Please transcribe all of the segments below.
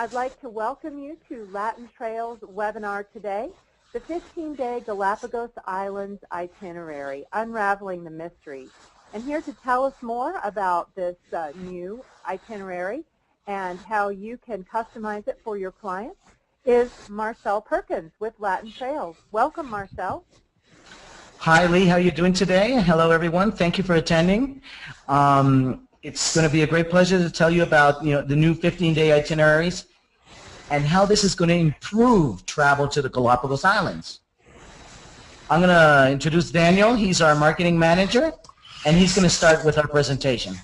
I'd like to welcome you to LatinTrails webinar today, the 15-day Galapagos Islands itinerary, Unraveling the Mystery. And here to tell us more about this new itinerary and how you can customize it for your clients is Marcel Perkins with LatinTrails. Welcome, Marcel. Hi, Lee. How are you doing today? Hello, everyone. Thank you for attending. It's going to be a great pleasure to tell you about the new 15-day itineraries and how this is going to improve travel to the Galapagos Islands. I'm going to introduce Daniel. He's our marketing manager, and he's going to start with our presentation.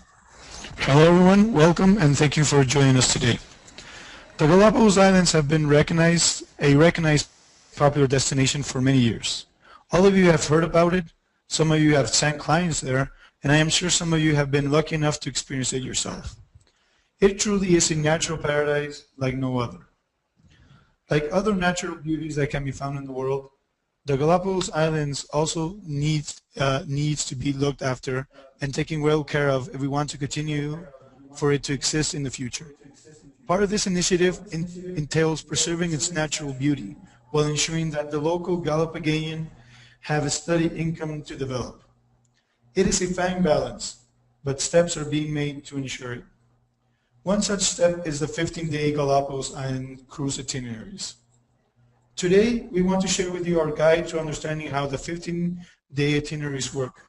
Hello, everyone. Welcome, and thank you for joining us today. The Galapagos Islands have been a recognized popular destination for many years. All of you have heard about it. Some of you have sent clients there, and I am sure some of you have been lucky enough to experience it yourself. It truly is a natural paradise like no other. Like other natural beauties that can be found in the world, the Galapagos Islands also needs to be looked after and taken well care of if we want to continue for it to exist in the future. Part of this initiative entails preserving its natural beauty while ensuring that the local Galapagosian have a steady income to develop. It is a fine balance, but steps are being made to ensure it. One such step is the 15-day Galapagos Island cruise itineraries. Today, we want to share with you our guide to understanding how the 15-day itineraries work,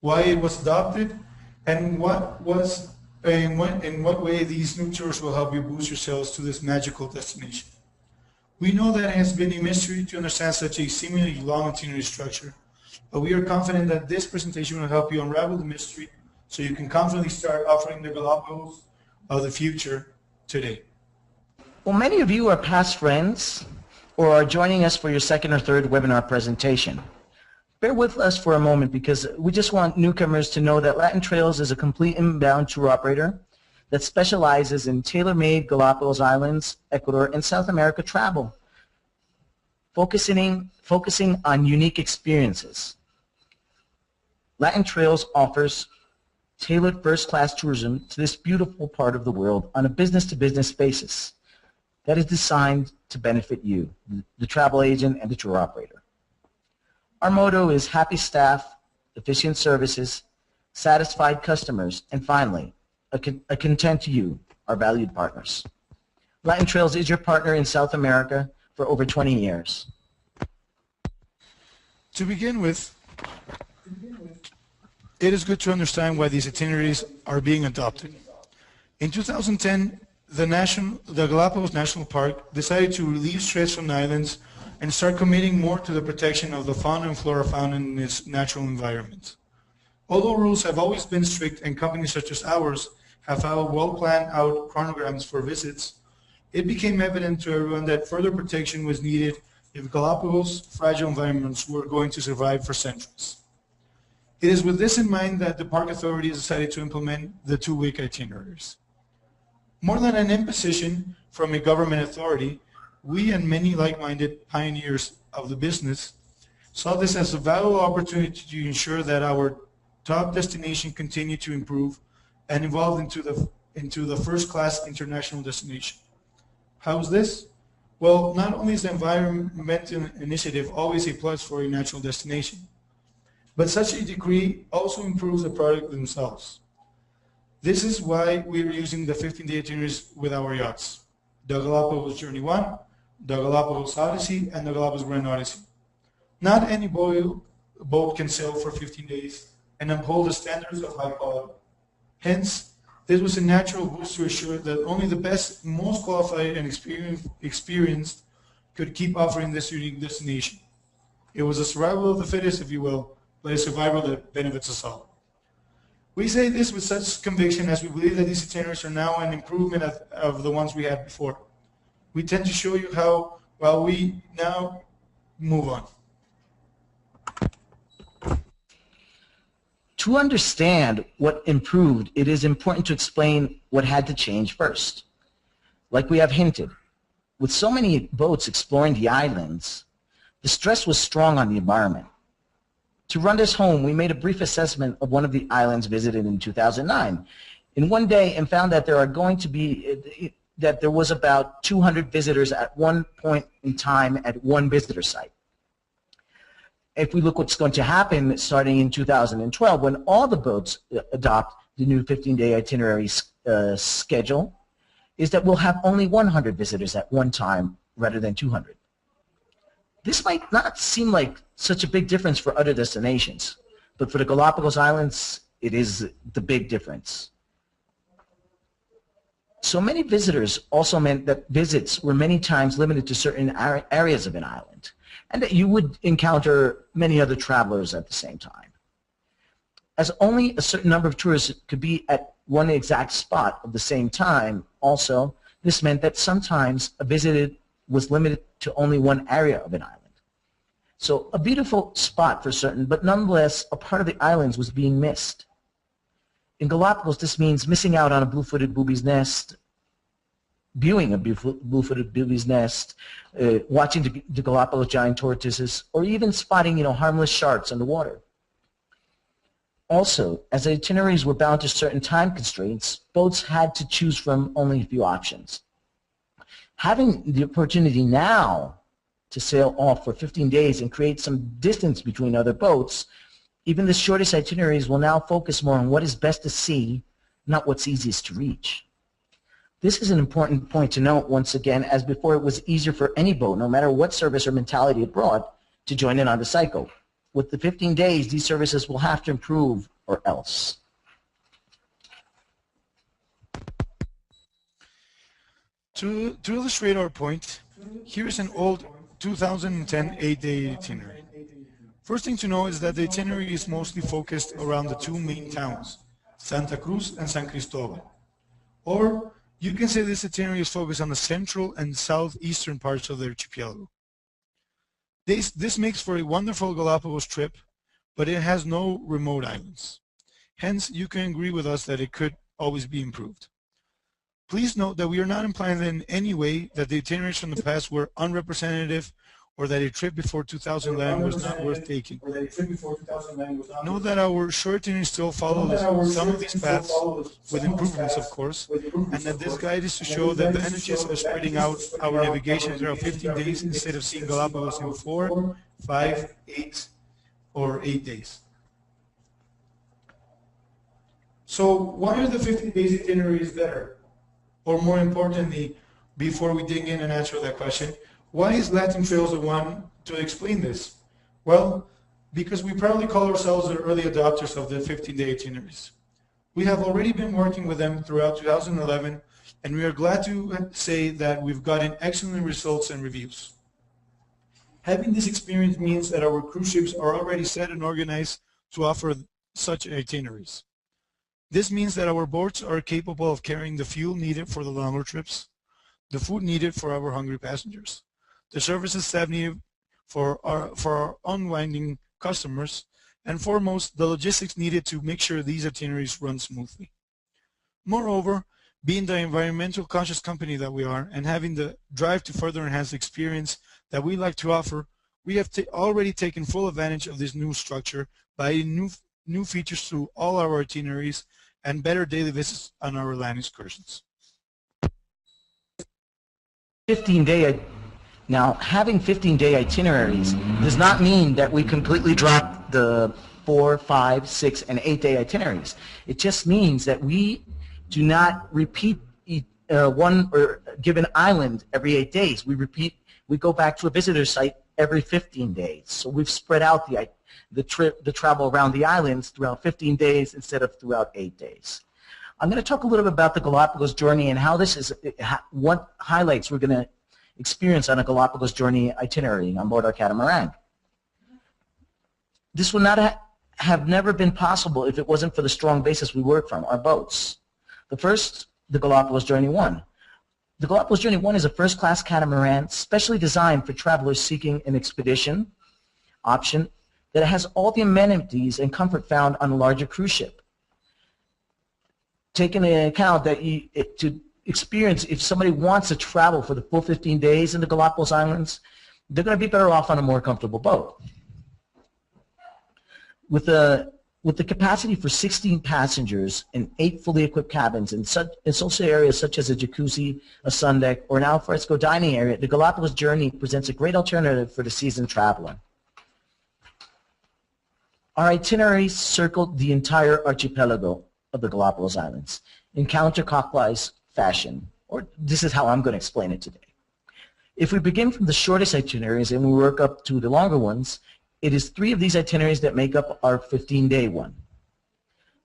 why it was adopted, and in what way these new tours will help you boost your sales to this magical destination. We know that it has been a mystery to understand such a seemingly long itinerary structure, but we are confident that this presentation will help you unravel the mystery so you can confidently start offering the Galapagos of the future today. Well, many of you are past friends or are joining us for your second or third webinar presentation. Bear with us for a moment because we just want newcomers to know that LatinTrails is a complete inbound tour operator that specializes in tailor-made Galapagos Islands, Ecuador, and South America travel, focusing on unique experiences. LatinTrails offers tailored first-class tourism to this beautiful part of the world on a business-to-business basis that is designed to benefit you, the travel agent and the tour operator. Our motto is happy staff, efficient services, satisfied customers, and finally, a content you, our valued partners. LatinTrails is your partner in South America for over 20 years. To begin with, it is good to understand why these itineraries are being adopted. In 2010, the Galapagos National Park decided to relieve stress from the islands and start committing more to the protection of the fauna and flora found in its natural environment. Although rules have always been strict and companies such as ours have followed well-planned out chronograms for visits, it became evident to everyone that further protection was needed if Galapagos' fragile environments were going to survive for centuries. It is with this in mind that the park authorities decided to implement the two-week itineraries. More than an imposition from a government authority, we and many like-minded pioneers of the business saw this as a valuable opportunity to ensure that our top destination continued to improve and evolve into the first-class international destination. How is this? Well, not only is the environmental initiative always a plus for a natural destination, but such a decree also improves the product themselves. This is why we are using the 15-day itineraries with our yachts, the Galapagos Journey 1, the Galapagos Odyssey, and the Galapagos Grand Odyssey. Not any boat can sail for 15 days and uphold the standards of high quality. Hence, this was a natural boost to assure that only the best, most qualified and experienced could keep offering this unique destination. It was a survival of the fittest, if you will, but a survival that benefits us all. We say this with such conviction as we believe that these itineraries are now an improvement of the ones we had before. We tend to show you how, while we now move on. To understand what improved, it is important to explain what had to change first. Like we have hinted, with so many boats exploring the islands, the stress was strong on the environment. To run this home, we made a brief assessment of one of the islands visited in 2009 in one day and found that there are going to be that there was about 200 visitors at one point in time at one visitor site. If we look what's going to happen starting in 2012, when all the boats adopt the new 15-day itinerary schedule, is that we'll have only 100 visitors at one time rather than 200. This might not seem like such a big difference for other destinations, but for the Galapagos Islands, it is the big difference. So many visitors also meant that visits were many times limited to certain areas of an island, and that you would encounter many other travelers at the same time. As only a certain number of tourists could be at one exact spot at the same time, also, this meant that sometimes a visit was limited to only one area of an island. So a beautiful spot for certain, but nonetheless a part of the islands was being missed. In Galapagos, this means missing out on a blue-footed booby's nest, viewing a blue-footed booby's nest, watching the Galapagos giant tortoises, or even spotting, harmless sharks underwater. Also, as the itineraries were bound to certain time constraints, boats had to choose from only a few options. Having the opportunity now to sail off for 15 days and create some distance between other boats, even the shortest itineraries will now focus more on what is best to see, not what's easiest to reach. This is an important point to note once again, as before it was easier for any boat, no matter what service or mentality it brought, to join in on the cycle. With the 15 days, these services will have to improve or else. To illustrate our point, here is an old 2010 8-day itinerary. First thing to know is that the itinerary is mostly focused around the two main towns, Santa Cruz and San Cristobal. Or you can say this itinerary is focused on the central and southeastern parts of the archipelago. This makes for a wonderful Galapagos trip, but it has no remote islands. Hence, you can agree with us that it could always be improved. Please note that we are not implying in any way that the itineraries from the past were unrepresentative or that a trip before 2011 was not worth taking. Know that our short itineraries still follow some of these paths, with improvements of course, and that this guide is to show the advantages of spreading out our navigation throughout 15 days instead of seeing Galapagos in 4, 5, 8, or 8 days. So why are the 15 days itineraries better? Or more importantly, before we dig in and answer that question, why is LatinTrails the one to explain this? Well, because we proudly call ourselves the early adopters of the 15-day itineraries. We have already been working with them throughout 2011, and we are glad to say that we've gotten excellent results and reviews. Having this experience means that our cruise ships are already set and organized to offer such itineraries. This means that our boats are capable of carrying the fuel needed for the longer trips, the food needed for our hungry passengers, the services staff needed for our unwinding customers, and foremost, the logistics needed to make sure these itineraries run smoothly. Moreover, being the environmental conscious company that we are and having the drive to further enhance the experience that we like to offer, we have already taken full advantage of this new structure by new features to all our itineraries and better daily visits on our land excursions. 15-day. Now, having 15-day itineraries does not mean that we completely drop the 4, 5, 6, and 8-day itineraries. It just means that we do not repeat one or given island every 8 days. We go back to a visitor site every 15 days. So we've spread out the travel around the islands throughout 15 days instead of throughout 8 days. I'm going to talk a little bit about the Galapagos journey and how this is, what highlights we're going to experience on a Galapagos journey itinerary on board our catamaran. This would not have never been possible if it wasn't for the strong basis we work from, our boats. The first, the Galapagos Journey 1. The Galapagos Journey 1 is a first-class catamaran specially designed for travelers seeking an expedition option that has all the amenities and comfort found on a larger cruise ship. Taking into account that to experience, if somebody wants to travel for the full 15 days in the Galapagos Islands, they're going to be better off on a more comfortable boat. With With the capacity for 16 passengers and 8 fully equipped cabins and social areas such as a jacuzzi, a sun deck, or an alfresco dining area, the Galapagos journey presents a great alternative for the seasoned traveler. Our itinerary circled the entire archipelago of the Galapagos Islands in counterclockwise fashion, or this is how I'm going to explain it today. If we begin from the shortest itineraries and we work up to the longer ones, it is 3 of these itineraries that make up our 15-day one.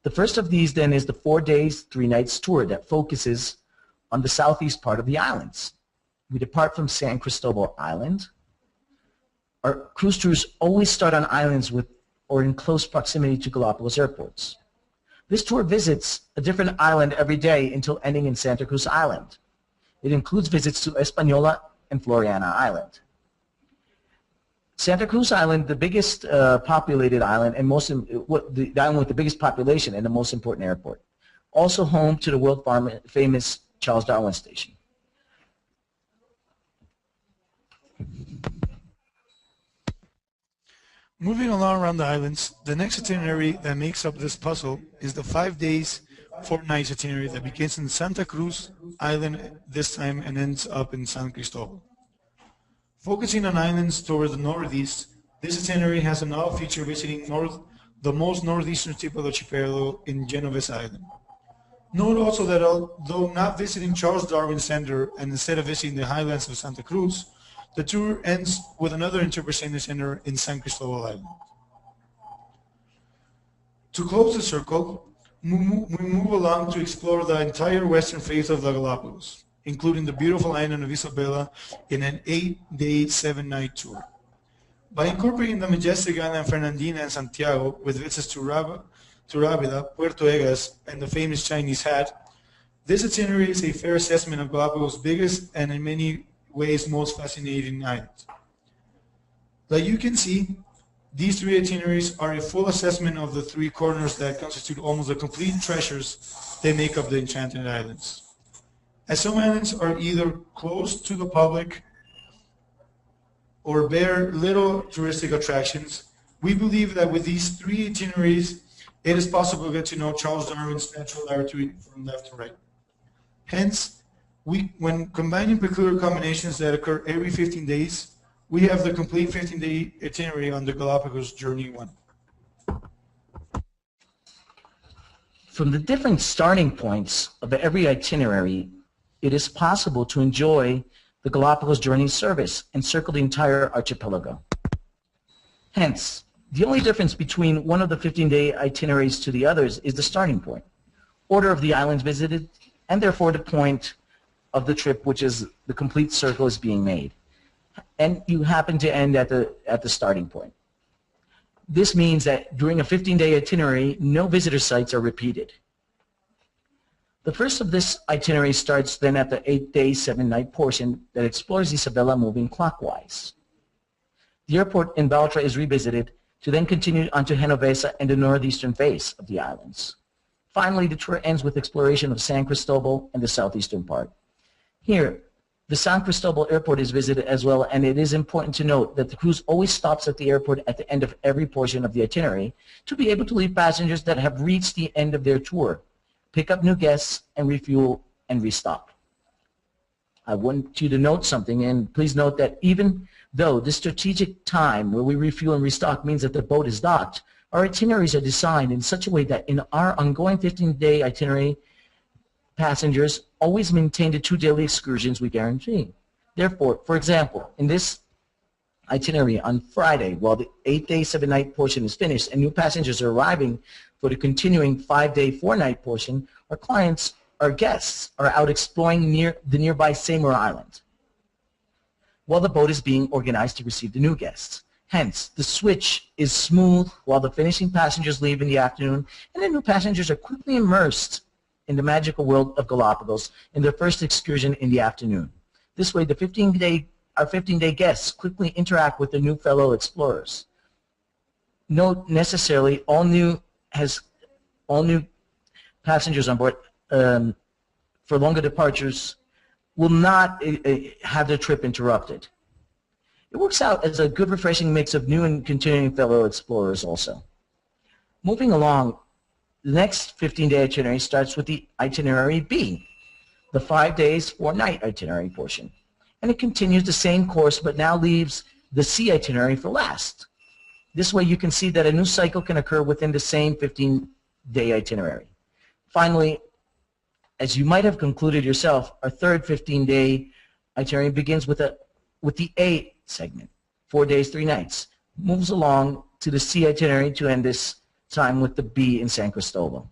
The first of these then is the 4 days, 3 nights tour that focuses on the southeast part of the islands. We depart from San Cristobal Island. Our cruise tours always start on islands with or in close proximity to Galapagos airports. This tour visits a different island every day until ending in Santa Cruz Island. It includes visits to Española and Floriana Island. Santa Cruz Island, the biggest populated island and the island with the biggest population and the most important airport. Also home to the world famous Charles Darwin Station. Moving along around the islands, the next itinerary that makes up this puzzle is the 5 days, 4 nights itinerary that begins in Santa Cruz Island this time and ends up in San Cristobal. Focusing on islands toward the northeast, this itinerary has another feature visiting the most northeastern tip of the archipelago in Genoves Island. Note also that although not visiting Charles Darwin Center and instead of visiting the highlands of Santa Cruz, the tour ends with another interpretation center in San Cristobal Island. To close the circle, we move along to explore the entire western face of the Galapagos, including the beautiful island of Isabela in an 8-day, 7-night tour. By incorporating the majestic island Fernandina and Santiago with visits to Rábida, Puerto Egas, and the famous Chinese Hat, this itinerary is a fair assessment of Galapagos' biggest and in many ways most fascinating island. Like you can see, these 3 itineraries are a full assessment of the 3 corners that constitute almost the complete treasures that make up the Enchanted Islands. As some islands are either closed to the public or bear little touristic attractions, we believe that with these 3 itineraries, it is possible to get to know Charles Darwin's natural latitude from left to right. Hence, when combining peculiar combinations that occur every 15 days, we have the complete 15-day itinerary on the Galapagos Journey 1. From the different starting points of every itinerary, it is possible to enjoy the Galapagos Journey service and circle the entire archipelago. Hence, the only difference between one of the 15-day itineraries to the others is the starting point, order of the islands visited, and therefore the point of the trip, which is the complete circle is being made. And you happen to end at the starting point. This means that during a 15-day itinerary, no visitor sites are repeated. The first of this itinerary starts then at the 8-day, 7-night portion that explores Isabela moving clockwise. The airport in Baltra is revisited to then continue onto Genovesa and the northeastern face of the islands. Finally, the tour ends with exploration of San Cristobal and the southeastern part. Here, the San Cristobal airport is visited as well, and it is important to note that the cruise always stops at the airport at the end of every portion of the itinerary to be able to leave passengers that have reached the end of their tour, pick up new guests, and refuel and restock. I want you to note something, and please note that even though this strategic time where we refuel and restock means that the boat is docked, our itineraries are designed in such a way that in our ongoing 15-day itinerary, passengers always maintain the 2 daily excursions we guarantee. Therefore, for example, in this itinerary on Friday, while the 8-day, 7-night portion is finished and new passengers are arriving for the continuing 5-day, 4-night portion, our guests are out exploring the nearby Seymour Island, while the boat is being organized to receive the new guests. Hence, the switch is smooth while the finishing passengers leave in the afternoon, and the new passengers are quickly immersed in the magical world of Galapagos in their first excursion in the afternoon. This way, our 15-day guests quickly interact with their new fellow explorers. Note necessarily all new passengers on board for longer departures will not have their trip interrupted. It works out as a good refreshing mix of new and continuing fellow explorers also. Moving along, the next 15-day itinerary starts with the itinerary B, the 5 days, 4 night itinerary portion. And it continues the same course, but now leaves the C itinerary for last. This way you can see that a new cycle can occur within the same 15-day itinerary. Finally, as you might have concluded yourself, our third 15-day itinerary begins with the A segment, 4 days, 3 nights, moves along to the C itinerary to end this time with the B in San Cristobal.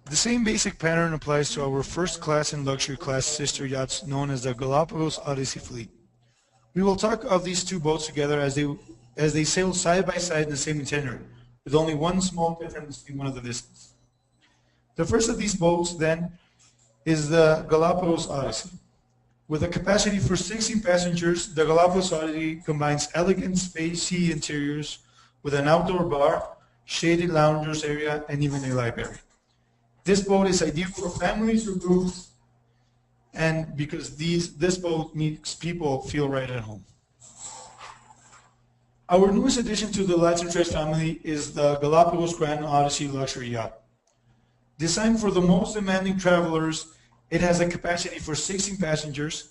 The same basic pattern applies to our first class and luxury class sister yachts known as the Galapagos Odyssey fleet. We will talk of these two boats together as they sail side by side in the same itinerary, with only one small difference in one of the distance. The first of these boats, then, is the Galapagos Odyssey. With a capacity for 16 passengers, the Galapagos Odyssey combines elegant spacey interiors with an outdoor bar, shaded loungers area, and even a library. This boat is ideal for families or groups, and because this boat makes people feel right at home. Our newest addition to the LatinTrails family is the Galapagos Grand Odyssey luxury yacht. Designed for the most demanding travelers, it has a capacity for 16 passengers,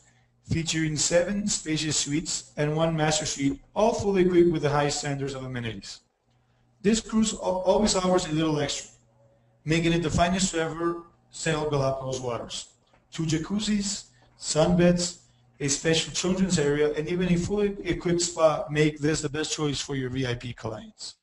featuring 7 spacious suites and 1 master suite, all fully equipped with the highest standards of amenities. This cruise always offers a little extra, making it the finest to ever sail Galapagos waters. 2 jacuzzis, sunbeds, a special children's area, and even a fully equipped spa make this the best choice for your VIP clients.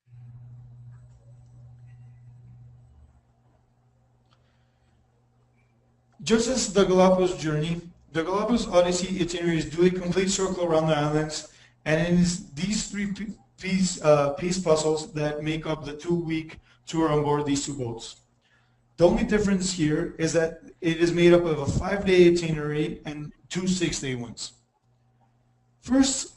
Just as the Galapagos journey, the Galapagos Odyssey itineraries do a complete circle around the islands, and it is these 3 piece puzzles that make up the 2-week tour on board these 2 boats. The only difference here is that it is made up of a 5-day itinerary and 2 6-day ones. First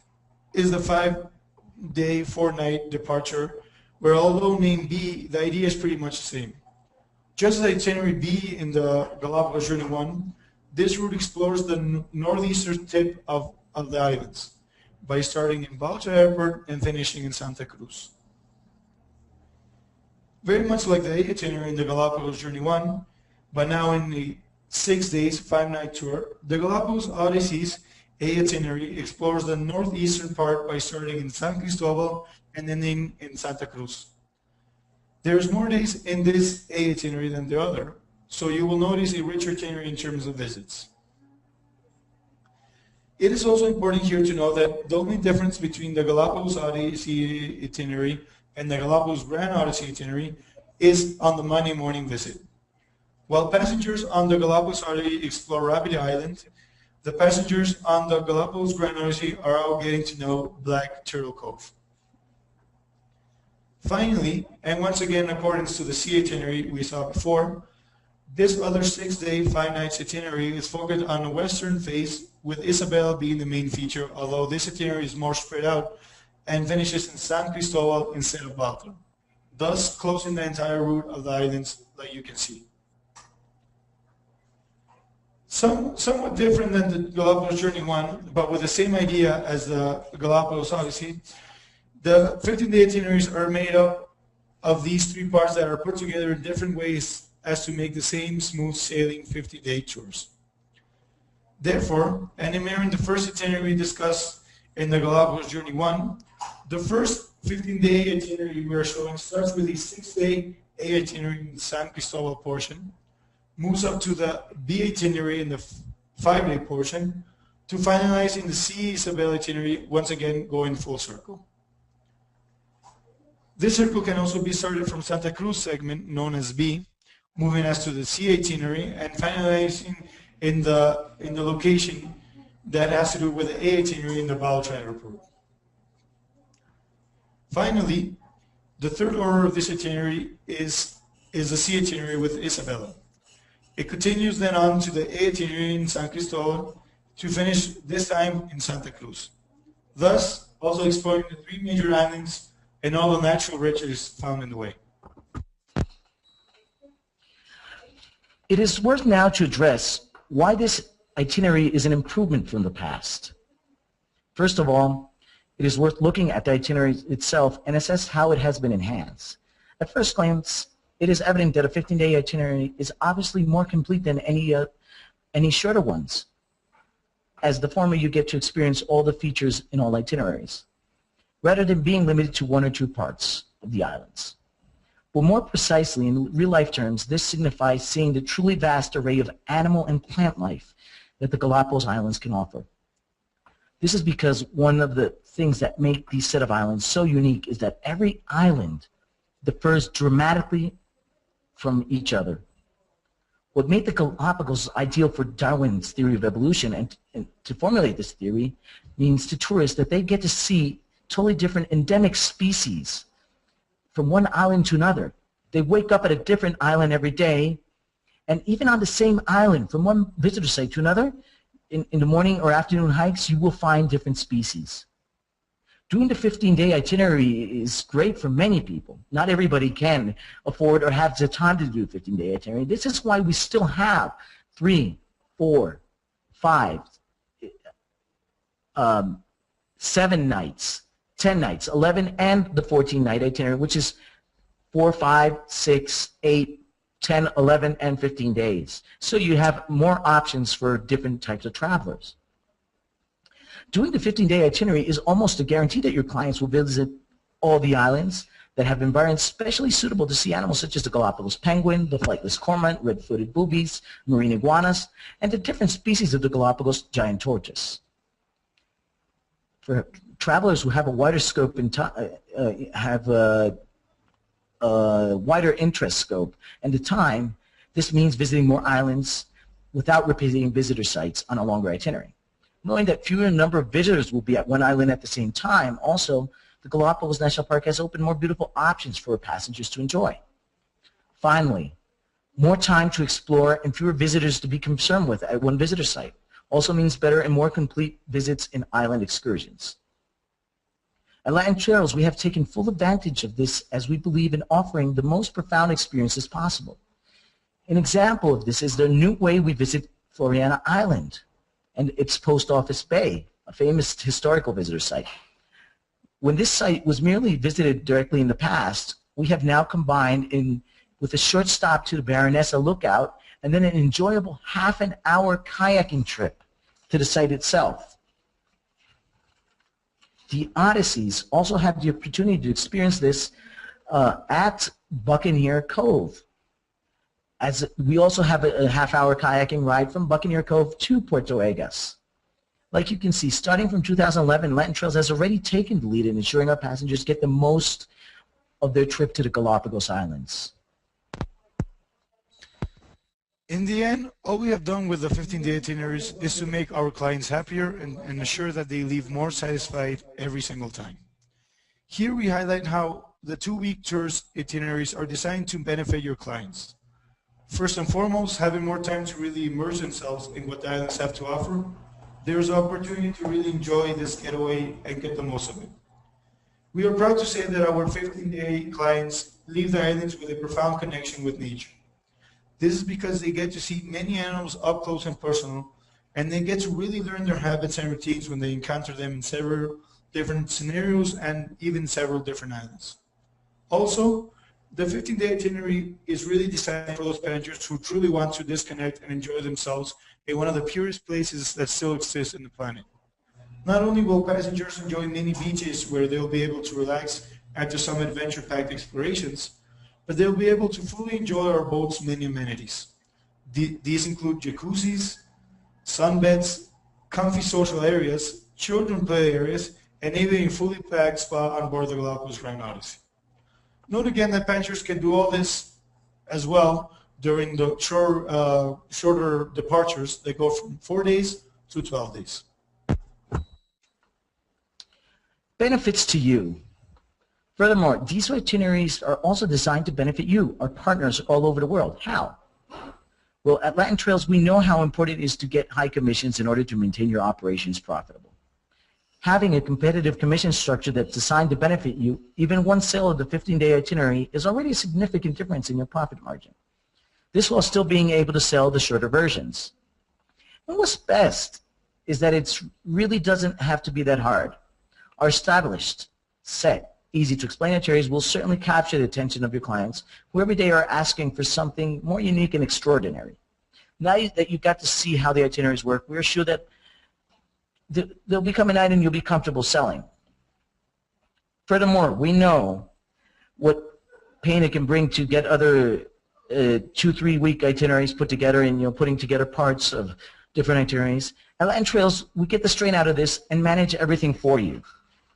is the 5-day, 4-night departure, where although named B, the idea is pretty much the same. Just as itinerary B in the Galapagos Journey 1, this route explores the northeastern tip of the islands by starting in Balcha Airport and finishing in Santa Cruz. Very much like the A itinerary in the Galapagos Journey 1, but now in the 6 days, 5-night tour, the Galapagos Odyssey's A itinerary explores the northeastern part by starting in San Cristobal and ending in Santa Cruz. There's more days in this A itinerary than the other, so you will notice a richer itinerary in terms of visits. It is also important here to know that the only difference between the Galapagos Odyssey itinerary and the Galapagos Grand Odyssey itinerary is on the Monday morning visit. While passengers on the Galapagos Odyssey explore Rabbit Island, the passengers on the Galapagos Grand Odyssey are all getting to know Black Turtle Cove. Finally, and once again in accordance to the C itinerary we saw before, this other 6-day, 5-night itinerary is focused on the western face, with Isabela being the main feature, although this itinerary is more spread out and finishes in San Cristobal instead of Baltra, thus closing the entire route of the islands that you can see. Somewhat different than the Galapagos Journey 1, but with the same idea as the Galapagos Odyssey, the 15-day itineraries are made up of these 3 parts that are put together in different ways as to make the same smooth sailing 50-day tours. Therefore, and in mirroring the first itinerary we discussed in the Galapagos Journey 1, the first 15-day itinerary we are showing starts with the 6-day A itinerary in the San Cristobal portion, moves up to the B itinerary in the 5-day portion, to finalize in the C Isabela itinerary, once again going full circle. This circle can also be started from Santa Cruz segment, known as B, moving us to the C itinerary, and finalizing in the location that has to do with the A itinerary in the Baltra Airport. Finally, the third order of this itinerary is the C itinerary with Isabela. It continues then on to the A itinerary in San Cristobal to finish this time in Santa Cruz, thus also exploring the 3 major islands and all the natural riches found in the way. It is worth now to address why this itinerary is an improvement from the past. First of all, It is worth looking at the itinerary itself and assess how it has been enhanced. At first glance, it is evident that a 15-day itinerary is obviously more complete than any shorter ones. As the former, you get to experience all the features in all itineraries, rather than being limited to one or two parts of the islands. But more precisely, in real-life terms, this signifies seeing the truly vast array of animal and plant life that the Galapagos Islands can offer. This is because one of the things that make these set of islands so unique is that every island differs dramatically from each other. What made the Galapagos ideal for Darwin's theory of evolution and to formulate this theory means to tourists that they get to see totally different endemic species from one island to another. They wake up at a different island every day, and even on the same island, from one visitor site to another, in the morning or afternoon hikes, you will find different species. Doing the 15-day itinerary is great for many people. Not everybody can afford or have the time to do a 15-day itinerary. This is why we still have 3, 4, 5, 7 nights, 10 nights, 11, and the 14-night itinerary, which is 4, 5, 6, 8, 10, 11, and 15 days. So you have more options for different types of travelers. Doing the 15-day itinerary is almost a guarantee that your clients will visit all the islands that have environments specially suitable to see animals such as the Galapagos penguin, the flightless cormorant, red-footed boobies, marine iguanas, and the different species of the Galapagos giant tortoise. For travelers who have a wider scope and have a wider interest scope and the time, this means visiting more islands without repeating visitor sites on a longer itinerary. Knowing that fewer number of visitors will be at one island at the same time, also, the Galapagos National Park has opened more beautiful options for passengers to enjoy. Finally, more time to explore and fewer visitors to be concerned with at one visitor site also means better and more complete visits and island excursions. At LatinTrails, we have taken full advantage of this as we believe in offering the most profound experiences possible. An example of this is the new way we visit Floriana Island and its Post Office Bay, a famous historical visitor site. When this site was merely visited directly in the past, we have now combined with a short stop to the Baronessa Lookout and then an enjoyable half-an-hour kayaking trip to the site itself. The Odysseys also have the opportunity to experience this at Buccaneer Cove, as we also have a half-hour kayaking ride from Buccaneer Cove to Puerto Egas. Like you can see, starting from 2011, LatinTrails has already taken the lead in ensuring our passengers get the most of their trip to the Galapagos Islands. In the end, all we have done with the 15-day itineraries is to make our clients happier and ensure that they leave more satisfied every single time. Here we highlight how the 2-week tours itineraries are designed to benefit your clients. First and foremost, having more time to really immerse themselves in what the islands have to offer, there's an opportunity to really enjoy this getaway and get the most of it. We are proud to say that our 15-day clients leave the islands with a profound connection with nature. This is because they get to see many animals up close and personal, and they get to really learn their habits and routines when they encounter them in several different scenarios and even several different islands. Also, the 15-day itinerary is really designed for those passengers who truly want to disconnect and enjoy themselves in one of the purest places that still exist on the planet. Not only will passengers enjoy many beaches where they'll be able to relax after some adventure-packed explorations, but they'll be able to fully enjoy our boat's many amenities. These include jacuzzis, sunbeds, comfy social areas, children play areas, and even a fully packed spa on board the Galapagos Grand Odyssey. Note again that passengers can do all this as well during the shorter departures that go from 4 days to 12 days. Benefits to you. Furthermore, these itineraries are also designed to benefit you, our partners all over the world. How? Well, at LatinTrails, we know how important it is to get high commissions in order to maintain your operations profitable. Having a competitive commission structure that's designed to benefit you, even one sale of the 15-day itinerary is already a significant difference in your profit margin. This while still being able to sell the shorter versions. And what's best is that it really doesn't have to be that hard. Our established, set, easy to explain itineraries will certainly capture the attention of your clients who every day are asking for something more unique and extraordinary. Now that you've got to see how the itineraries work, we're sure that they'll become an item you'll be comfortable selling. Furthermore, we know what pain it can bring to get other 2-3 week itineraries put together, and putting together parts of different itineraries. At LatinTrails, we get the strain out of this and manage everything for you.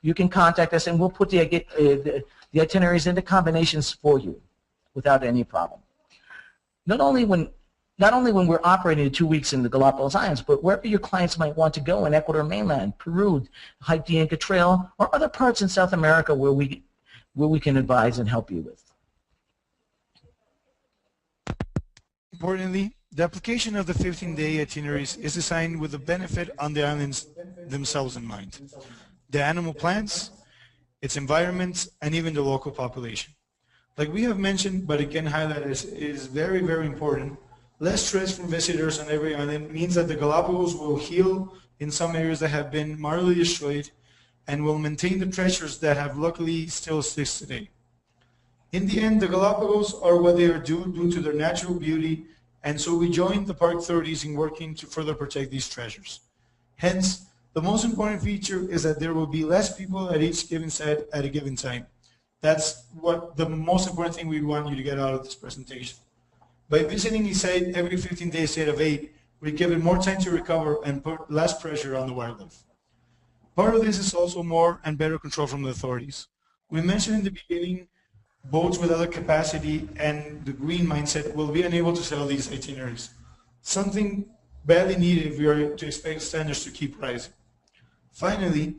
You can contact us and we'll put the itineraries into combinations for you without any problem. Not only when we're operating 2 weeks in the Galapagos Islands, but wherever your clients might want to go in Ecuador mainland, Peru, hike the Inca Trail, or other parts in South America where we can advise and help you with. Importantly, the application of the 15-day itineraries is designed with the benefit on the islands themselves in mind. The animal plants, its environments, and even the local population. Like we have mentioned, but again highlighted, is very, very important. Less stress from visitors on every island means that the Galapagos will heal in some areas that have been markedly destroyed and will maintain the treasures that have luckily still exist today. In the end, the Galapagos are what they are due to their natural beauty, and so we join the park authorities in working to further protect these treasures. Hence, the most important feature is that there will be less people at each given site at a given time. That's what the most important thing we want you to get out of this presentation. By visiting a site every 15 days instead of 8, we give it more time to recover and put less pressure on the wildlife. Part of this is also more and better control from the authorities. We mentioned in the beginning boats with other capacity and the green mindset will be unable to sell these itineraries. Something badly needed if we are to expect standards to keep rising. Finally,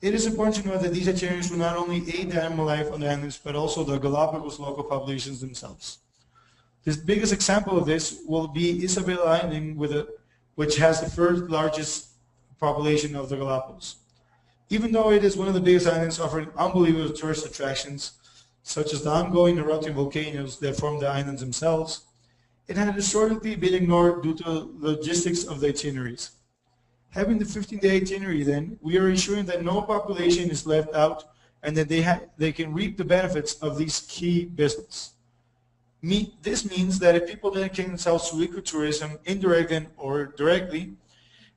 it is important to note that these itineraries will not only aid the animal life on the islands, but also the Galapagos local populations themselves. The biggest example of this will be Isabel Island, which has the third largest population of the Galapagos. Even though it is one of the biggest islands offering unbelievable tourist attractions, such as the ongoing erupting volcanoes that form the islands themselves, it had historically been ignored due to the logistics of the itineraries. Having the 15-day itinerary then, we are ensuring that no population is left out and that they can reap the benefits of these key business. This means that if people dedicate themselves to ecotourism indirectly or directly,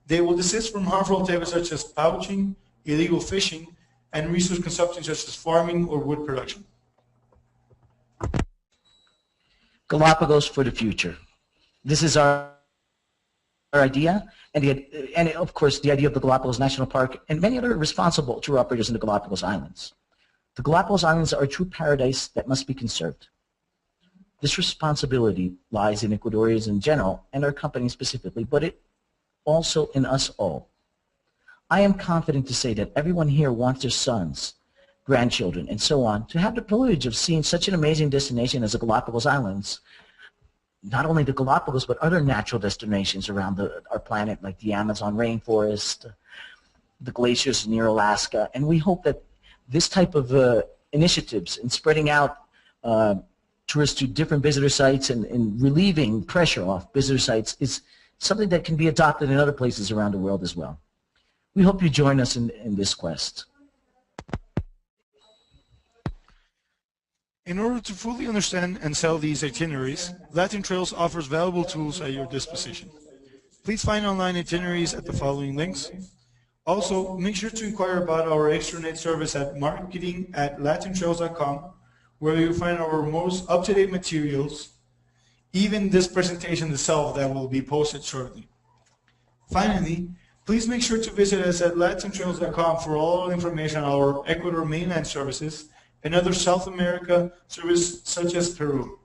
they will desist from harmful activities such as poaching, illegal fishing, and resource consumption such as farming or wood production. Galapagos for the future. This is our idea, and of course the idea of the Galapagos National Park and many other responsible tour operators in the Galapagos Islands. The Galapagos Islands are a true paradise that must be conserved. This responsibility lies in Ecuadorians in general and our company specifically, but it also in us all. I am confident to say that everyone here wants their sons, grandchildren, and so on to have the privilege of seeing such an amazing destination as the Galapagos Islands. Not only the Galapagos, but other natural destinations around our planet, like the Amazon rainforest, the glaciers near Alaska, and we hope that this type of initiatives in spreading out tourists to different visitor sites and relieving pressure off visitor sites is something that can be adopted in other places around the world as well. We hope you join us in this quest. In order to fully understand and sell these itineraries, LatinTrails offers valuable tools at your disposition. Please find online itineraries at the following links. Also, make sure to inquire about our extranet service at marketing@latintrails.com, where you'll find our most up-to-date materials, even this presentation itself that will be posted shortly. Finally, please make sure to visit us at latintrails.com for all information on our Ecuador mainland services and other South America services such as Peru.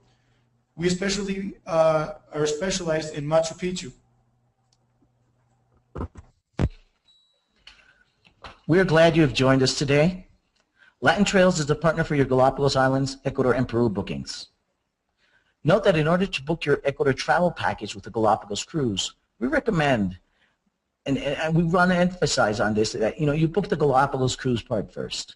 We especially are specialized in Machu Picchu. We are glad you have joined us today. LatinTrails is the partner for your Galapagos Islands, Ecuador, and Peru bookings. Note that in order to book your Ecuador travel package with the Galapagos cruise, we recommend, and we want to emphasize on this, that you book the Galapagos cruise part first.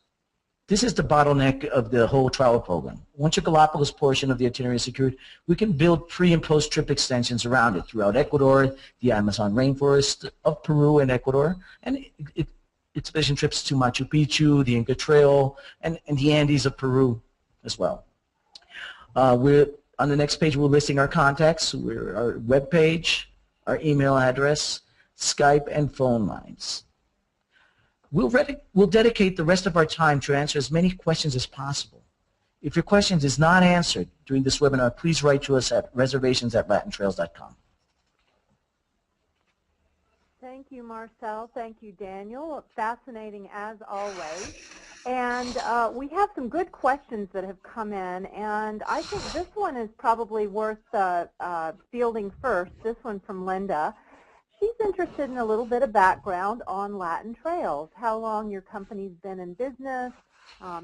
This is the bottleneck of the whole travel program. Once your Galapagos portion of the itinerary is secured, we can build pre- and post-trip extensions around it throughout Ecuador, the Amazon rainforest of Peru and Ecuador, and expedition trips to Machu Picchu, the Inca Trail, and the Andes of Peru as well. We're on the next page. We're listing our contacts, our web page, our email address, Skype, and phone lines. We'll dedicate the rest of our time to answer as many questions as possible. If your question is not answered during this webinar, please write to us at reservations@latintrails.com. Thank you, Marcel. Thank you, Daniel. Fascinating as always. And we have some good questions that have come in, and I think this one is probably worth fielding first, this one from Linda. She's interested in a little bit of background on LatinTrails, how long your company's been in business,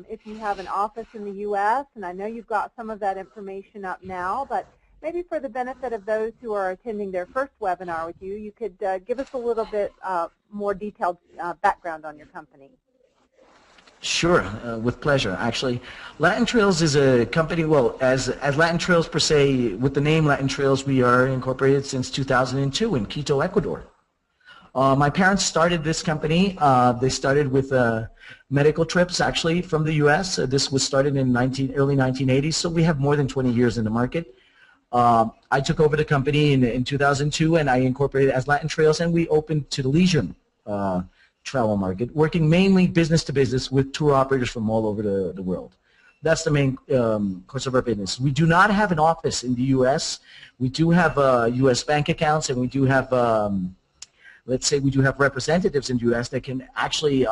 if you have an office in the U.S., and I know you've got some of that information up now, but maybe for the benefit of those who are attending their first webinar with you, you could give us a little bit more detailed background on your company. Sure, with pleasure. Actually, LatinTrails is a company, well, as LatinTrails per se, with the name LatinTrails, we are incorporated since 2002 in Quito, Ecuador. My parents started this company. They started with medical trips, actually, from the U.S. This was started in early 1980s, so we have more than 20 years in the market. I took over the company in 2002, and I incorporated as LatinTrails, and we opened to the leisure travel market, working mainly business to business with tour operators from all over the world. That's the main course of our business. We do not have an office in the U.S. We do have U.S. bank accounts, and we do have, let's say, we do have representatives in the U.S. that can actually,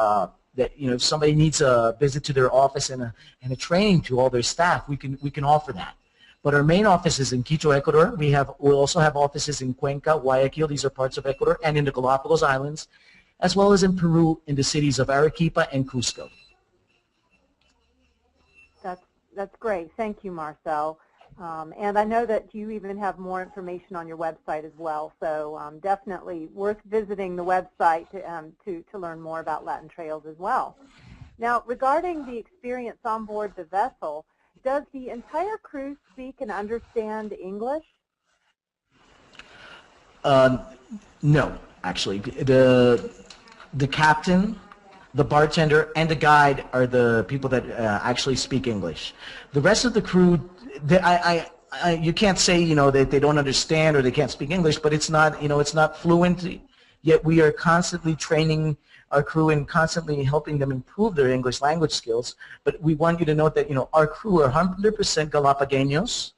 if somebody needs a visit to their office and a training to all their staff, we can offer that. But our main office is in Quito, Ecuador. We also have offices in Cuenca, Guayaquil. These are parts of Ecuador, and in the Galapagos Islands, as well as in Peru in the cities of Arequipa and Cusco. That's great. Thank you, Marcel. And I know that you even have more information on your website as well, so definitely worth visiting the website to learn more about LatinTrails as well. Now, regarding the experience on board the vessel, does the entire crew speak and understand English? No, actually. The captain, the bartender, and the guide are the people that actually speak English. The rest of the crew, you can't say that they don't understand or they can't speak English, but it's not it's not fluent. Yet we are constantly training our crew and constantly helping them improve their English language skills. But we want you to note that our crew are 100% Galapagueños,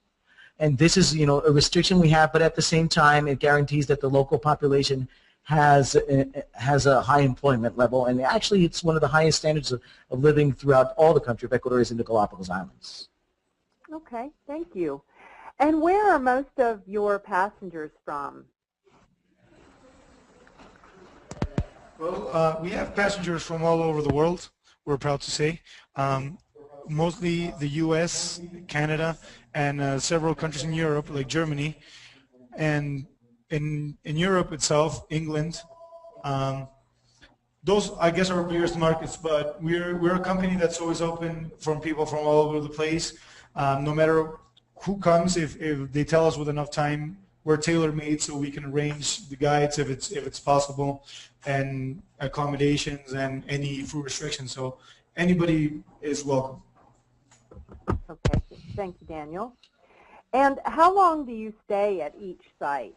and this is a restriction we have. But at the same time, it guarantees that the local population has a high employment level, and actually it's one of the highest standards of living throughout all the country of Ecuador is in the Galapagos Islands. Okay, thank you. And where are most of your passengers from? Well, we have passengers from all over the world, we're proud to say. Mostly the U.S., Canada, and several countries in Europe, like Germany. And in Europe itself, England, those I guess are our biggest markets. But we're a company that's always open from people from all over the place. No matter who comes, if they tell us with enough time, we're tailor-made so we can arrange the guides if it's possible, and accommodations and any food restrictions. So anybody is welcome. Okay, thank you, Daniel. And how long do you stay at each site?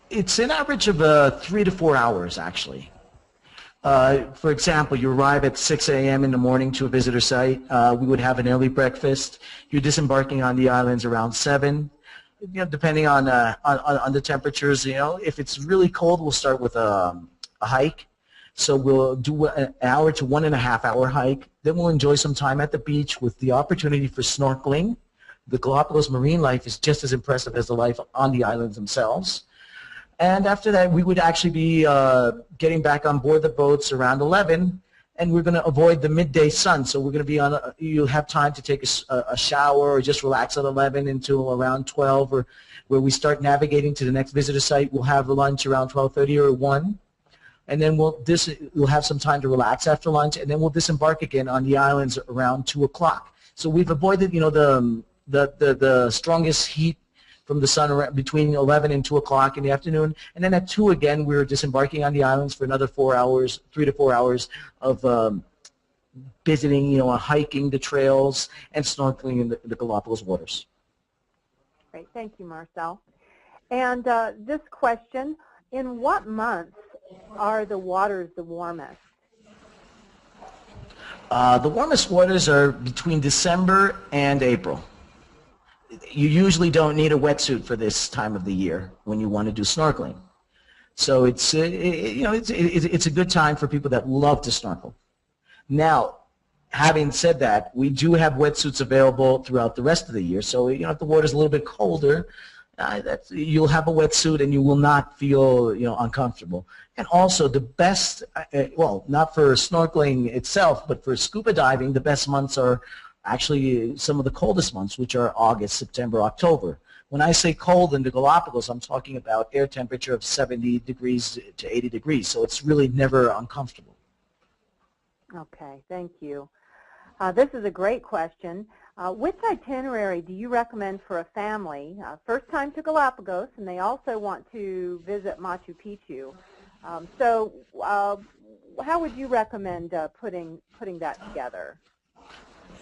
It's an average of 3 to 4 hours, actually. For example, you arrive at 6 a.m. in the morning to a visitor site. We would have an early breakfast. You're disembarking on the islands around 7. Depending on the temperatures. If it's really cold, we'll start with a hike. So we'll do an hour to 1.5 hour hike. Then we'll enjoy some time at the beach with the opportunity for snorkeling. The Galapagos marine life is just as impressive as the life on the islands themselves. And after that, we would actually be getting back on board the boats around 11, and we're going to avoid the midday sun. So we're going to be you'll have time to take a shower or just relax at 11 until around 12, or where we start navigating to the next visitor site. We'll have lunch around 12:30 or 1, and then we'll have some time to relax after lunch, and then we'll disembark again on the islands around 2 o'clock. So we've avoided the strongest heat from the sun between 11 and 2 o'clock in the afternoon. And then at 2 again, we're disembarking on the islands for another 4 hours, 3 to 4 hours of visiting, hiking the trails and snorkeling in the Galapagos waters. Great. Thank you, Marcel. And this question, in what months are the waters the warmest? The warmest waters are between December and April. You usually don't need a wetsuit for this time of the year when you want to do snorkeling. So it's a good time for people that love to snorkel. Now, having said that, we do have wetsuits available throughout the rest of the year. So if the water's a little bit colder, you'll have a wetsuit and you will not feel uncomfortable. And also the best, well, not for snorkeling itself, but for scuba diving, the best months are actually some of the coldest months, which are August, September, October. When I say cold in the Galapagos, I'm talking about air temperature of 70 degrees to 80 degrees. So it's really never uncomfortable. Okay, thank you. This is a great question. Which itinerary do you recommend for a family, first time to Galapagos, and they also want to visit Machu Picchu? So how would you recommend putting that together?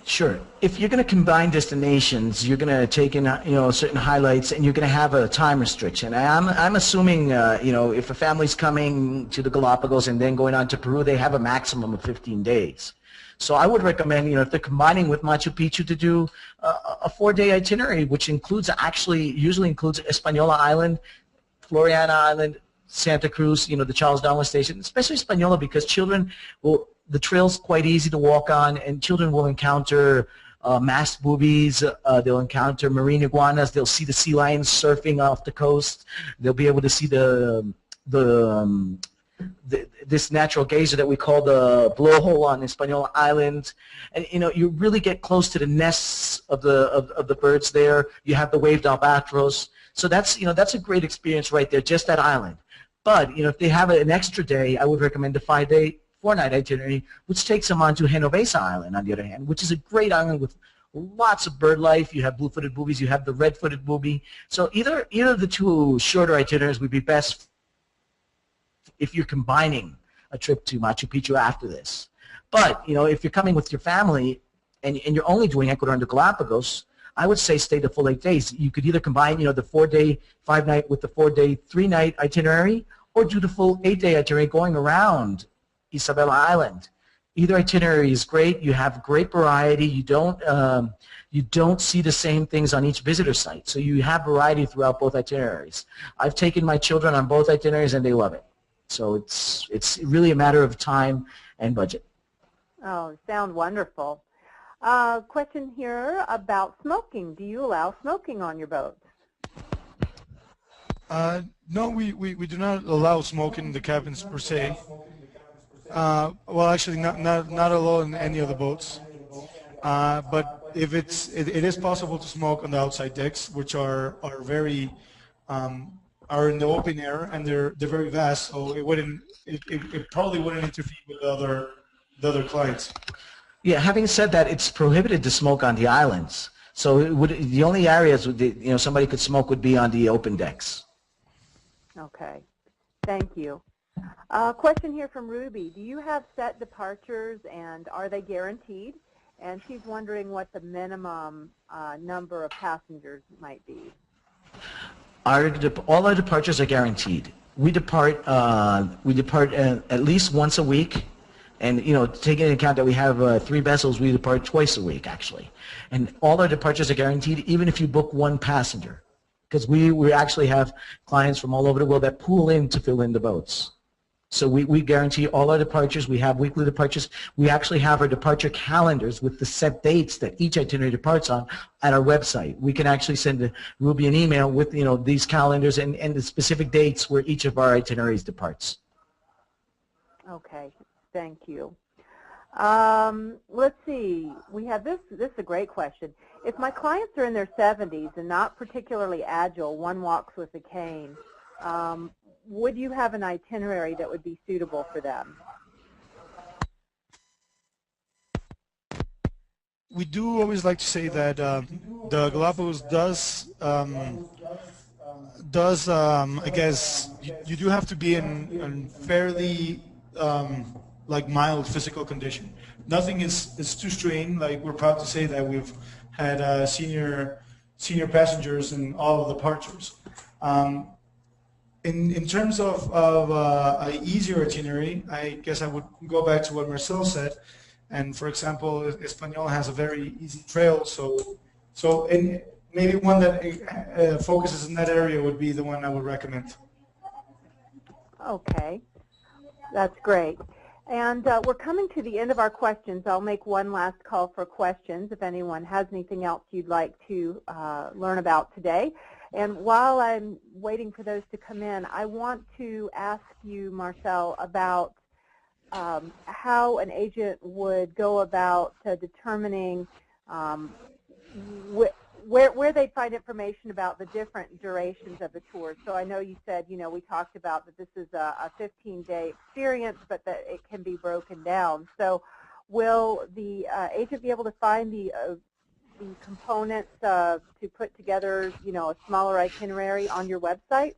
Sure. If you're going to combine destinations, you're going to take in certain highlights, and you're going to have a time restriction. I'm assuming if a family's coming to the Galapagos and then going on to Peru, they have a maximum of 15 days. So I would recommend, if they're combining with Machu Picchu, to do a 4-day itinerary, which usually includes Española Island, Floriana Island, Santa Cruz, the Charles Darwin Station, especially Española, because the trail's quite easy to walk on, and children will encounter masked boobies, they'll encounter marine iguanas, they'll see the sea lions surfing off the coast, they'll be able to see this natural geyser that we call the blowhole on Española Island, and you really get close to the nests of the birds there. You have the waved albatros, so that's a great experience right there, just that island. But if they have an extra day, I would recommend a 5-day, 4-night itinerary, which takes them on to Genovesa Island, on the other hand, which is a great island with lots of bird life. You have blue-footed boobies, you have the red-footed booby. So either of the two shorter itineraries would be best if you're combining a trip to Machu Picchu after this. But if you're coming with your family and you're only doing Ecuador and the Galapagos, I would say stay the full 8 days. You could either combine the 4-day 5-night with the 4-day 3-night itinerary, or do the full 8-day itinerary going around Isabela Island. Either itinerary is great. You have great variety. You don't see the same things on each visitor site, so you have variety throughout both itineraries. I've taken my children on both itineraries and they love it. So it's really a matter of time and budget. Oh, sound wonderful. Question here about smoking. Do you allow smoking on your boats? No, we do not allow smoking in the cabins per se. Well, actually, not allowed in any of the boats. But if it is possible to smoke on the outside decks, which are very are in the open air, and they're very vast, so it probably wouldn't interfere with the other clients. Yeah, having said that, it's prohibited to smoke on the islands. So the only areas somebody could smoke would be on the open decks. Okay, thank you. Question here from Ruby. Do you have set departures, and are they guaranteed? And she's wondering what the minimum number of passengers might be. All our departures are guaranteed. We depart at least once a week, and taking into account that we have 3 vessels, we depart twice a week actually. And all our departures are guaranteed, even if you book 1 passenger, because we actually have clients from all over the world that pool in to fill in the boats. So we guarantee all our departures. We have weekly departures. We actually have our departure calendars with the set dates that each itinerary departs on at our website. We can actually send Ruby an email with these calendars and the specific dates where each of our itineraries departs. Okay, thank you. Let's see. We have this is a great question. If my clients are in their 70s and not particularly agile, one walks with a cane, would you have an itinerary that would be suitable for them? We do always like to say that the Galapagos does does, I guess, you do have to be in fairly like mild physical condition. Nothing is too strained. Like we're proud to say that we've had senior passengers in all of the departures. In terms of an easier itinerary, I guess I would go back to what Marcel said. And for example, Espanol has a very easy trail, so maybe one that focuses in that area would be the one I would recommend. Okay, that's great. And we're coming to the end of our questions. I'll make one last call for questions if anyone has anything else you'd like to learn about today. And while I'm waiting for those to come in, I want to ask you, Marcel, about how an agent would go about determining where they find information about the different durations of the tours. So I know you said, we talked about that this is a 15-day experience, but that it can be broken down. So will the agent be able to find the components to put together, a smaller itinerary on your website?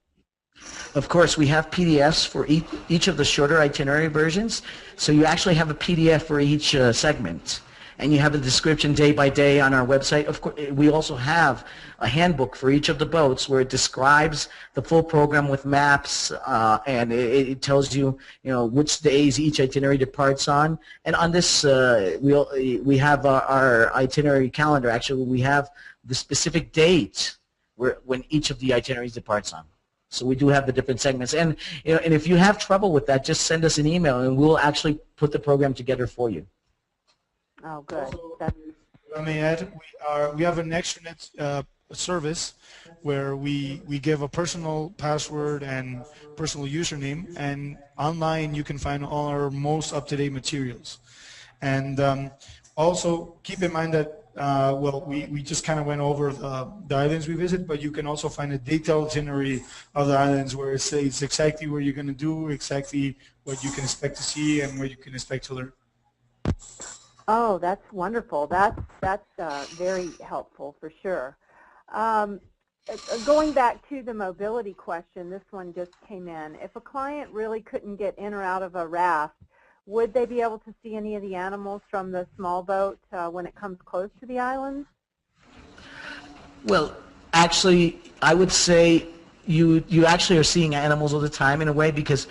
Of course, we have PDFs for each of the shorter itinerary versions, so you actually have a PDF for each segment, and you have a description day by day on our website. Of course, we also have a handbook for each of the boats where it describes the full program with maps, and it tells you, which days each itinerary departs on. And on this, we have our itinerary calendar. Actually, we have the specific date when each of the itineraries departs on. So we do have the different segments, and and if you have trouble with that, just send us an email, and we'll actually put the program together for you. Oh, good. Also, let me add, we have an extranet service where we give a personal password and personal username, and online you can find all our most up-to-date materials. And also keep in mind that we just kind of went over the islands we visit, but you can also find a detailed itinerary of the islands where it says exactly where you're going to do, exactly what you can expect to see, and where you can expect to learn. Oh, that's wonderful. That's very helpful for sure. Going back to the mobility question, this one just came in. If a client really couldn't get in or out of a raft, would they be able to see any of the animals from the small boat when it comes close to the islands? Well, actually, I would say you actually are seeing animals all the time in a way, because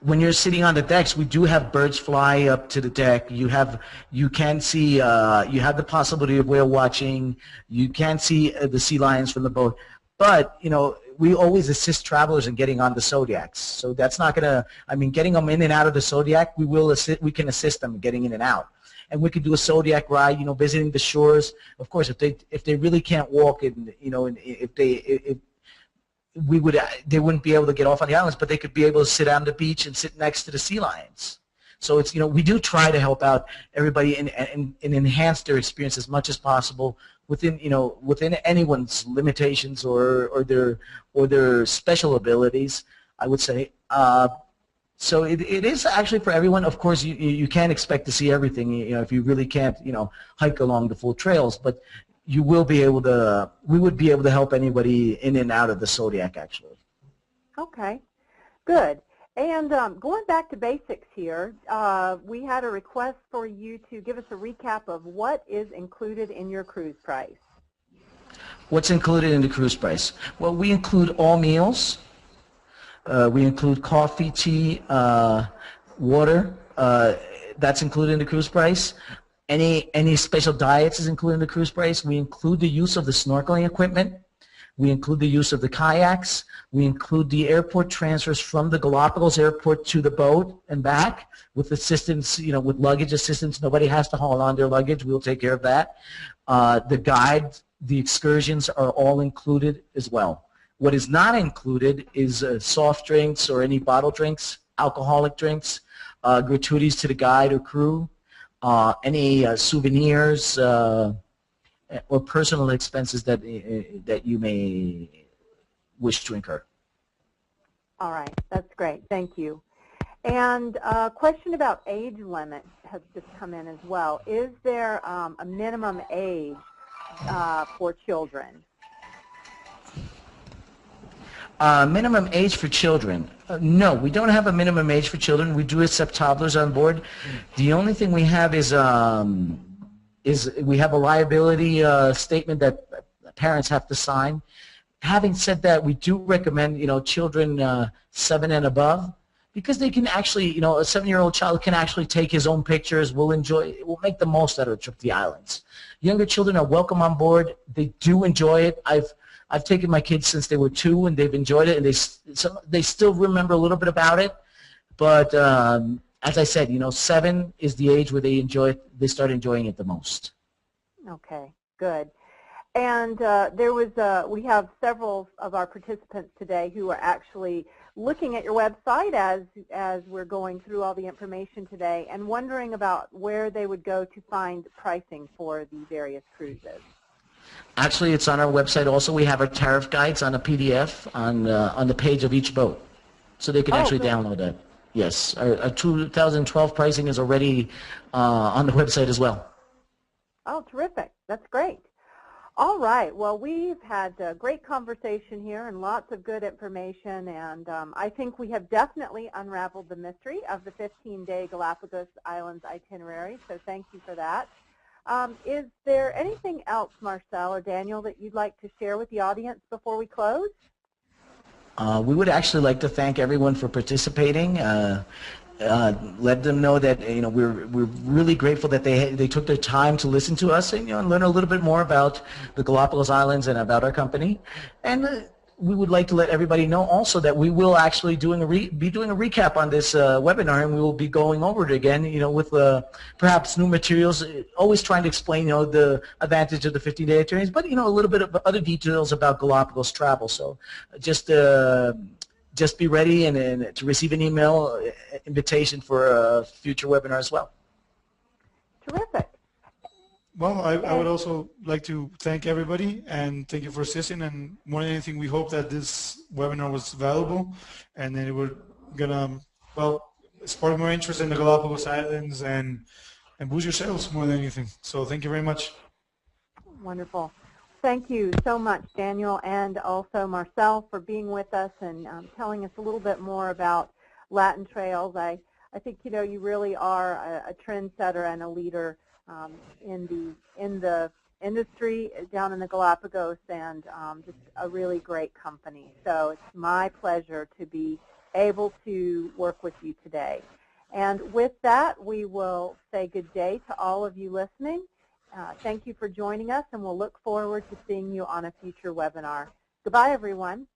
when you're sitting on the decks, we do have birds fly up to the deck. You can see, you have the possibility of whale watching. You can see the sea lions from the boat. But, we always assist travelers in getting on the Zodiacs. So that's not going to, getting them in and out of the Zodiac, we can assist them getting in and out. And we could do a Zodiac ride, visiting the shores. Of course, if they really can't walk, and they wouldn't be able to get off on the islands, but they could be able to sit on the beach and sit next to the sea lions. So it's, we do try to help out everybody and enhance their experience as much as possible within, within anyone's limitations or their special abilities, I would say. So it is actually for everyone. Of course, you can't expect to see everything, if you really can't, hike along the full trails, but you will be able to, we would be able to help anybody in and out of the Zodiac, actually. Okay, good. And going back to basics here, we had a request for you to give us a recap of what is included in your cruise price. What's included in the cruise price? Well, we include all meals. We include coffee, tea, water. That's included in the cruise price. Any special diets is included in the cruise price. We include the use of the snorkeling equipment. We include the use of the kayaks. We include the airport transfers from the Galapagos airport to the boat and back with assistance, with luggage assistance. Nobody has to haul on their luggage. We'll take care of that. The guide, the excursions are all included as well. What is not included is soft drinks or any bottle drinks, alcoholic drinks, gratuities to the guide or crew, any souvenirs, or personal expenses that you may wish to incur. All right, that's great. Thank you. And a question about age limit has just come in as well. Is there a minimum age for children? Minimum age for children. No, we don't have a minimum age for children. We do accept toddlers on board. The only thing we have is we have a liability statement that parents have to sign. Having said that, we do recommend, children 7 and above, because they can actually, a 7-year-old child can actually take his own pictures. We'll make the most out of the trip to the islands. Younger children are welcome on board. They do enjoy it. I've taken my kids since they were 2, and they've enjoyed it, and they still remember a little bit about it. But as I said, 7 is the age where they start enjoying it the most. Okay, good. And we have several of our participants today who are actually looking at your website as we're going through all the information today and wondering about where they would go to find pricing for the various cruises. Actually, it's on our website also. We have our tariff guides on a PDF on the page of each boat, so they can actually download that. Yes, our 2012 pricing is already on the website as well. Oh, terrific. That's great. All right. Well, we've had a great conversation here and lots of good information, and I think we have definitely unraveled the mystery of the 15-day Galapagos Islands itinerary, so thank you for that. Is there anything else, Marcel or Daniel, that you'd like to share with the audience before we close? We would actually like to thank everyone for participating. Let them know that we're really grateful that they took their time to listen to us and learn a little bit more about the Galapagos Islands and about our company. And we would like to let everybody know also that we will actually be doing a recap on this webinar, and we will be going over it again, with perhaps new materials, always trying to explain the advantage of the 15-day itineraries, but a little bit of other details about Galapagos travel. So just be ready and to receive an email invitation for a future webinar as well. Terrific. Well, I would also like to thank everybody and thank you for assisting, and more than anything, we hope that this webinar was valuable and that we're gonna, spark more interest in the Galapagos Islands and boost your sales more than anything. So thank you very much. Wonderful. Thank you so much, Daniel, and also Marcel, for being with us and telling us a little bit more about LatinTrails. I think you really are a trendsetter and a leader in the industry down in the Galapagos, and just a really great company. So it's my pleasure to be able to work with you today. And with that, we will say good day to all of you listening. Thank you for joining us, and we'll look forward to seeing you on a future webinar. Goodbye, everyone.